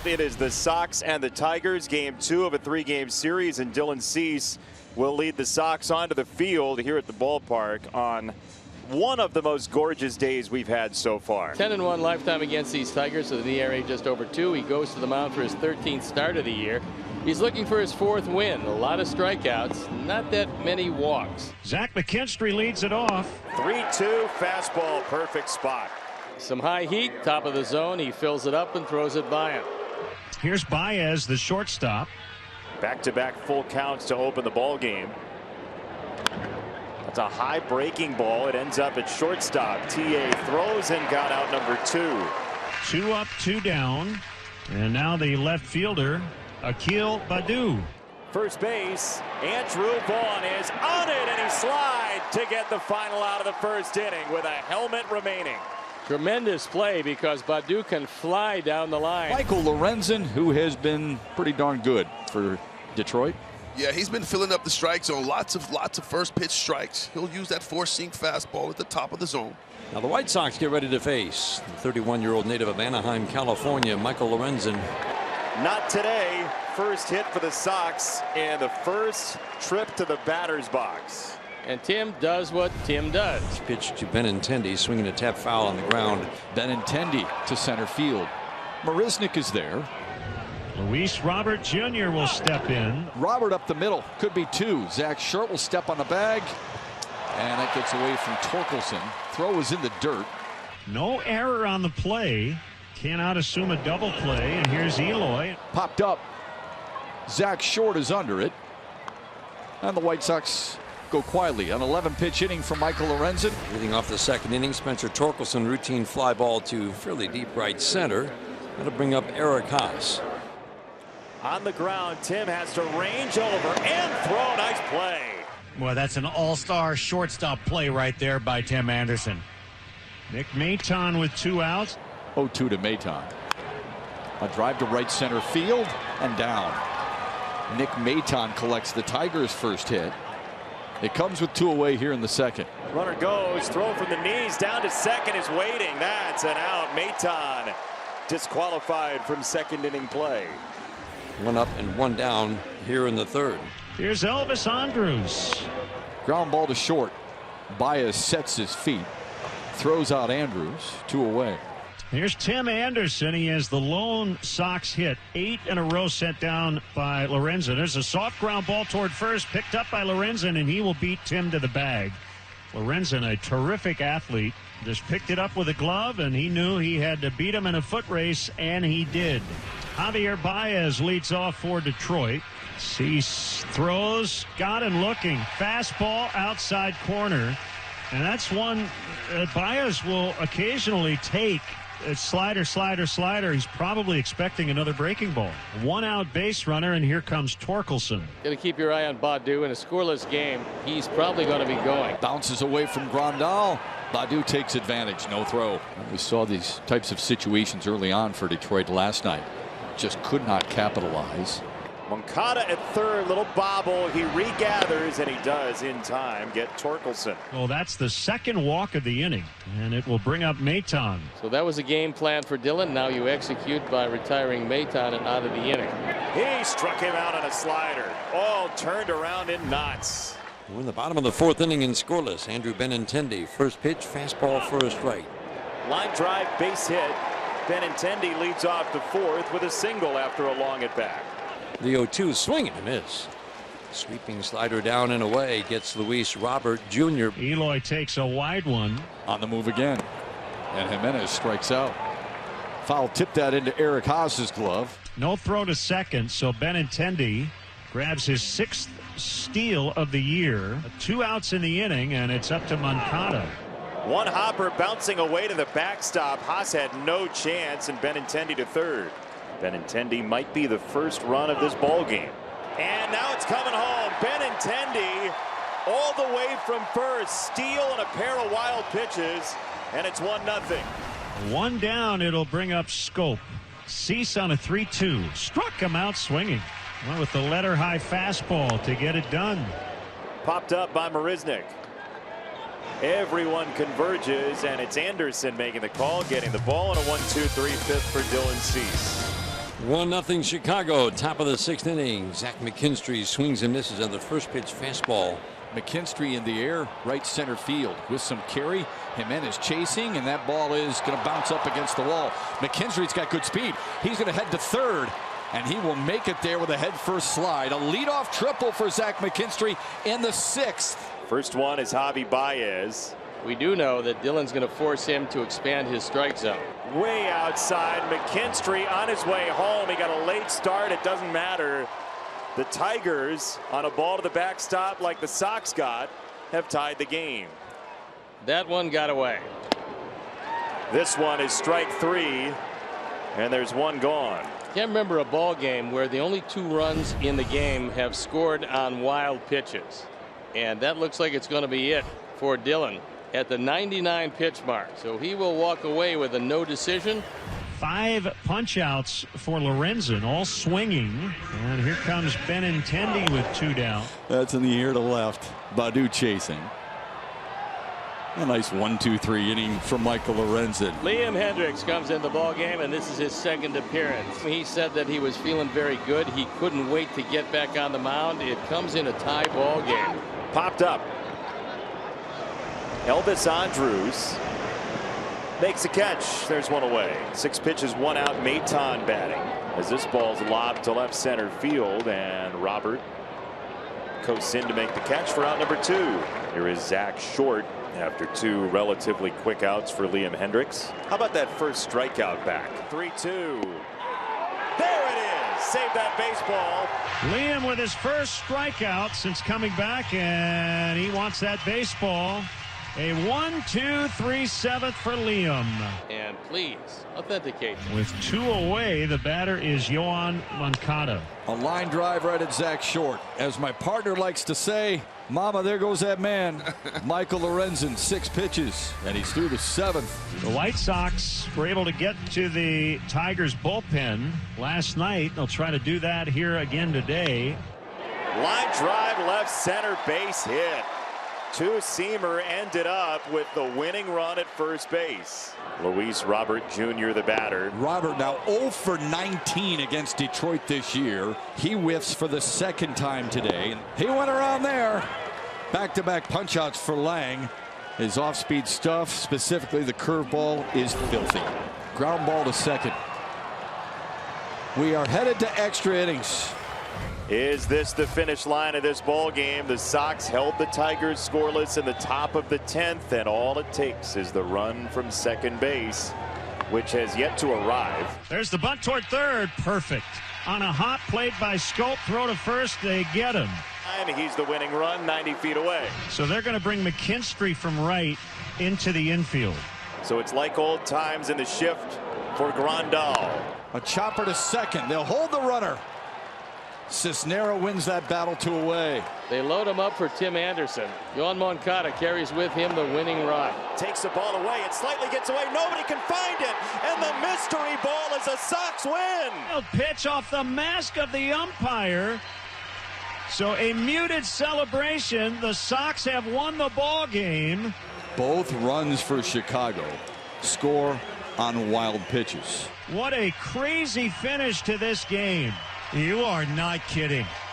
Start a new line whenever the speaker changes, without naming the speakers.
It is the Sox and the Tigers, game 2 of a 3-game series, and Dylan Cease will lead the Sox onto the field here at the ballpark on one of the most gorgeous days we've had so far.
10-1 lifetime against these Tigers with an ERA just over 2. He goes to the mound for his 13th start of the year. He's looking for his 4th win. A lot of strikeouts, not that many walks.
Zach McKinstry leads it off.
3-2 fastball, perfect spot.
Some high heat, top of the zone. He fills it up and throws it by him.
Here's Baez, the shortstop.
Back-to-back full counts to open the ball game. That's a high breaking ball. It ends up at shortstop. TA throws and got out number 2.
2 up, 2 down. And now the left fielder, Akil Baddoo.
First base, Andrew Vaughn is on it, and he slides to get the final out of the first inning with a helmet remaining.
Tremendous play because Baddoo can fly down the line.
Michael Lorenzen, who has been pretty darn good for Detroit.
Yeah, he's been filling up the strike zone. Lots of first pitch strikes. He'll use that 4-seam fastball at the top of the zone.
Now the White Sox get ready to face the 31-year-old native of Anaheim, California, Michael Lorenzen.
Not today. First hit for the Sox in the first trip to the batter's box.
And Tim does what Tim does.
Pitch to Benintendi, swinging a tap foul on the ground.
Benintendi to center field. Marisnick is there.
Luis Robert Jr. will step in.
Robert up the middle. Could be 2. Zach Short will step on the bag. And that gets away from Torkelson. Throw is in the dirt.
No error on the play. Cannot assume a double play. And here's Eloy.
Popped up. Zach Short is under it. And the White Sox go quietly. An 11-pitch inning from Michael Lorenzen.
Leading off the second inning, Spencer Torkelson, routine fly ball to fairly deep right center. That'll bring up Eric Haas.
On the ground, Tim has to range over and throw. Nice play.
Well, that's an all-star shortstop play right there by Tim Anderson.
Nick Maton with 2 outs.
0-2 to Maton. A drive to right center field and down. Nick Maton collects the Tigers' first hit. It comes with 2 away here in the second.
Runner goes, throw from the knees, down to second, is waiting. That's an out. Maton disqualified from second inning play.
1 up and 1 down here in the third.
Here's Elvis Andrus.
Ground ball to short. Baez sets his feet. Throws out Andrews. 2 away.
Here's Tim Anderson. He has the lone Sox hit. 8 in a row sent down by Lorenzen. There's a soft ground ball toward first, picked up by Lorenzen, and he will beat Tim to the bag. Lorenzen, a terrific athlete, just picked it up with a glove, and he knew he had to beat him in a foot race, and he did. Javier Baez leads off for Detroit. Cease throws, got him looking. Fastball outside corner. And that's one Baez will occasionally take. It's slider, slider, slider. He's probably expecting another breaking ball. 1 out base runner, and here comes Torkelson.
Got to keep your eye on Baddoo. In a scoreless game, he's probably going to be going.
Bounces away from Grandal. Baddoo takes advantage. No throw. We saw these types of situations early on for Detroit last night. Just could not capitalize.
Moncada at third, little bobble. He regathers, and he does in time get Torkelson.
Well, that's the second walk of the inning, and it will bring up Maton.
So that was a game plan for Dylan. Now you execute by retiring Maton and out of the inning.
He struck him out on a slider. All turned around in knots.
We're in the bottom of the 4th inning in scoreless. Andrew Benintendi, first pitch, fastball for a strike.
Line drive, base hit. Benintendi leads off the 4th with a single after a long at bat.
The 0-2 swing and a miss. Sweeping slider down and away gets Luis Robert Jr.
Eloy takes a wide one.
On the move again. And Jimenez strikes out. Foul tipped that into Eric Haas's glove.
No throw to second, so Benintendi grabs his 6th steal of the year. 2 outs in the inning, and it's up to Moncada.
One hopper bouncing away to the backstop. Haas had no chance, and Benintendi to third. Benintendi might be the first run of this ball game. And now it's coming home. Benintendi all the way from first. Steal and a pair of wild pitches, and it's 1-0.
1 down. It'll bring up Scope. Cease on a 3-2. Struck him out swinging. Went with the letter high fastball to get it done.
Popped up by Marisnick. Everyone converges, and it's Anderson making the call, getting the ball, and a 1-2-3 fifth for Dylan Cease.
1-0 Chicago. Top of the 6th inning. Zach McKinstry swings and misses on the first pitch fastball.
McKinstry in the air, right center field with some carry. Jimenez chasing, and that ball is going to bounce up against the wall. McKinstry's got good speed. He's going to head to third, and he will make it there with a head-first slide. A leadoff triple for Zach McKinstry in the 6th.
First one is Javi Baez.
We do know that Dillon's going to force him to expand his strike zone.
Way outside, McKinstry on his way home. He got a late start. It doesn't matter. The Tigers, on a ball to the backstop like the Sox got, have tied the game.
That one got away.
This one is strike 3, and there's one gone.
Can't remember a ball game where the only 2 runs in the game have scored on wild pitches. And that looks like it's going to be it for Dillon at the 99 pitch mark. So he will walk away with a no decision.
5 punch outs for Lorenzen, all swinging. And here comes Benintendi with 2 down.
That's in the air to left. Baddoo chasing. A nice 1-2-3 inning from Michael Lorenzen.
Liam Hendriks comes in the ball game, and this is his 2nd appearance. He said that he was feeling very good. He couldn't wait to get back on the mound. It comes in a tie ball game.
Popped up. Elvis Andrus makes a catch. There's one away. 6 pitches, 1 out. Maton batting as this ball's lobbed to left center field, and Robert coasts in to make the catch for out number 2. Here is Zach Short after 2 relatively quick outs for Liam Hendriks. How about that first strikeout back? 3-2. There it is. Save that baseball.
Liam with his first strikeout since coming back, and he wants that baseball. A 1-2-3 7th for Liam.
And please authenticate.
With 2 away, the batter is Yoan Moncada.
A line drive right at Zach Short. As my partner likes to say, Mama, there goes that man. Michael Lorenzen, 6 pitches, and he's through the 7th.
The White Sox were able to get to the Tigers bullpen last night. They'll try to do that here again today.
Line drive, left center base hit. Two-seamer ended up with the winning run at first base. Luis Robert Jr. the batter.
Robert now 0 for 19 against Detroit this year. He whiffs for the 2nd time today. He went around there. Back-to-back punch-outs for Lang. His off-speed stuff, specifically the curveball, is filthy. Ground ball to 2nd. We are headed to extra innings.
Is this the finish line of this ball game? The Sox held the Tigers scoreless in the top of the 10th, and all it takes is the run from second base, which has yet to arrive.
There's the bunt toward third. Perfect. On a hot plate by Scope, throw to first, they get him.
And he's the winning run 90 feet away.
So they're going to bring McKinstry from right into the infield.
So it's like old times in the shift for Grandal.
A chopper to 2nd. They'll hold the runner. Cisnero wins that battle 2 away.
They load him up for Tim Anderson. Yoan Moncada carries with him the winning run.
Takes the ball away. It slightly gets away. Nobody can find it. And the mystery ball is a Sox win.
Pitch off the mask of the umpire. So a muted celebration. The Sox have won the ball game.
Both runs for Chicago score on wild pitches.
What a crazy finish to this game. You are not kidding.